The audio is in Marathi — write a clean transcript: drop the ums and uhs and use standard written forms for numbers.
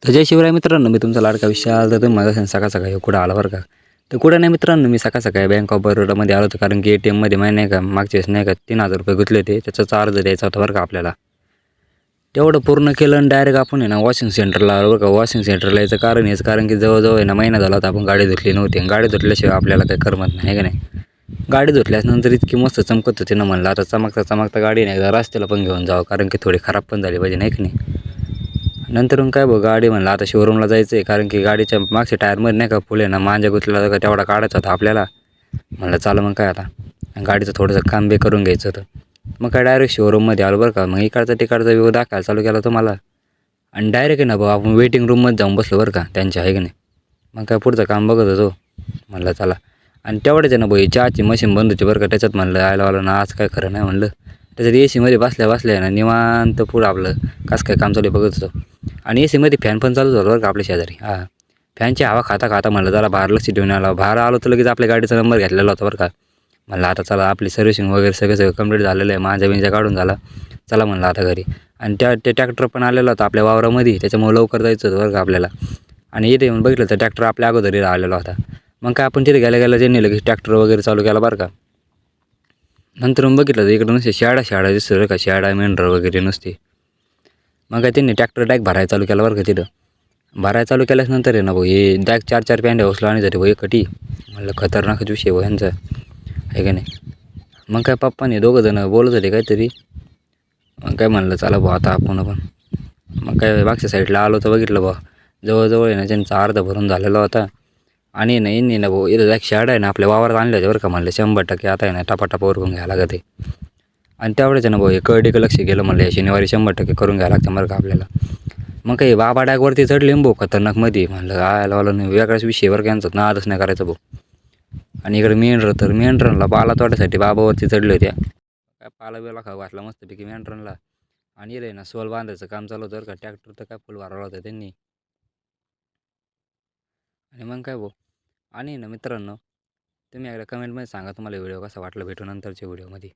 तर जय शिवराय मित्रांनो, मी तुमचा लाडका विशाल. तर तुम्ही माझा सकाळ सकाळी कुठं आला बरं का. तर कुठं नाही मित्रांनो, मी सकाळ सकाळी बँक ऑफ बरोडामध्ये आलो होतो, कारण की ATMमध्ये माहीत नाही का मागच्या वेळेस नाही का 3000 रुपये गुंतले होते, त्याचा अर्ज द्यायचा होता बरं का आपल्याला. तेवढं पूर्ण केलं आणि डायरेक्ट आपण आहे ना वॉशिंग सेंटरला आलो बरं का. वॉशिंग सेंटरला यायचं कारण हेच, कारण की जवळजवळ आहे ना महिना झाला होता आपण गाडी धुतली नव्हती. गाडी धुतल्याशिवाय आपल्याला काही करमत नाही, आहे का नाही. गाडी धुतल्यानंतर इतकी मस्त चमकत होती ना, म्हणलं आता चमकता चमकता गाडी नाही एकदा रस्त्याला पण घेऊन जावं, कारण की थोडी खराब पण झाली पाहिजे नाही की नाही. नंतर मग काय बघ गाडी म्हणलं आता शोरूमला जायचं आहे, कारण की गाडीच्या मागच्या टायरमध्ये नाही का फुले ना मांजा गुतला का तेवढा काढायचा होता आपल्याला. म्हणलं चालू मग काय आता गाडीचं थोडंसं काम बी करून घ्यायचं होतं. मग काय डायरेक्ट शोरूममध्ये आलो बरं का. मग इकडचा तिकडचा व्ह्यू दाखवायला चालू केला तुम्हाला, आणि डायरेक्ट आहे ना भाऊ आपण वेटिंग रूममध्ये जाऊन बसलो बरं का त्यांच्या, आहे की नाही. मग काय पुढचं काम बघत होतो. म्हणलं चला, आणि तेवढ्याच आहे ना भाई चहाची मशीन बंद होती बरं का. त्याच्यात म्हणलं आयला ना आज काय खरं नाही म्हणलं. त्याच्यात ACमध्ये बसल्या बसल्या ना निवांत पुढं आपलं कसं काय काम चालू बघत होतो. आणि ACमध्ये फॅन पण चालू झालं बरं का आपल्या शेजारी. हां, फॅनची हवा खाता खाता म्हणलं जरा बाहेर लक्ष ठेवून आला. बाहेर आलो तर लगेच आपल्या गाडीचा नंबर घेतलेला होता बरं का. म्हणलं आता चला आपली सर्व्हिसिंग वगैरे सगळं कंप्लीट झालेलं आहे, माझ्या बिंजा काढून झाला. चला म्हणलं आता घरी. आणि ते ट्रॅक्टर पण आलेला होता आपल्या वावरामध्ये, त्याच्यामुळे लवकर जायचं होतं बरं का आपल्याला. आणि इथे येऊन बघितलं तर ट्रॅक्टर आपल्या अगोदरी आलेला होता. मग काय आपण तिथे गेल्या गेल्या त्यांनी लगेच ट्रॅक्टर वगैरे चालू केला बरं का. नंतर मग बघितलं तर इकडं नुसते शाळा दिसतं बरं का, शाळा मेंढर वगैरे नुसते. मग काय त्यांनी ट्रॅक्टर डायरेक्ट भरायला चालू केला बरं का तिथं. भरायला चालू केल्यानंतर आहे ना भाऊ हे डायरेक्ट 4-4 पॅन्ड्या उचला आणि जाते भाऊ एकटी. म्हणलं खतरनाकच विषय भाऊ यांचा, आहे का नाही. मग काय पप्पाने दोघं जण बोलत होते काहीतरी. मग काय म्हणलं चला भाऊ आता आपण पण. मग काय मागच्या साईडला आलो तर बघितलं भाऊ जवळजवळ आहे ना त्यांचा अर्धा भरून झालेला होता. आणि नाही नाही ना भाऊ इथं एक शाळा आहे ना आपल्या वावरात आणले होते बरं का. म्हणलं 100% आता आहे ना टपाटप करून घ्यायला लागत आहे. आणि तेवढंच आहे ना भाऊ हे कळडीकडं लक्ष गेलं, म्हणलं या शनिवारी 100% करून घ्यायला लागतं बरं का आपल्याला. मग काही बाबा डागवरती चढले भाऊ खतरनाकमध्ये. म्हणलं आयला नाही वेगळाच विषय बरं का यांचा, नादच नाही करायचं भाऊ. आणि इकडे मेंढरांना पाला तोड्यासाठी बाबावरती चढले होत्या. काय पाला बिला खाऊ घातला मस्तपैकी मेंढरांना. आणि इकडे ना सोल बांधायचं काम चालू होतं बरं का. ट्रॅक्टर तर काय फुल भरवला होता त्यांनी. आणि मग काय भाऊ, आणि ना मित्रांनो तुम्ही एकदा कमेंटमध्ये सांगा तुम्हाला व्हिडिओ कसा वाटला, भेटू नंतरच्या व्हिडिओमध्ये.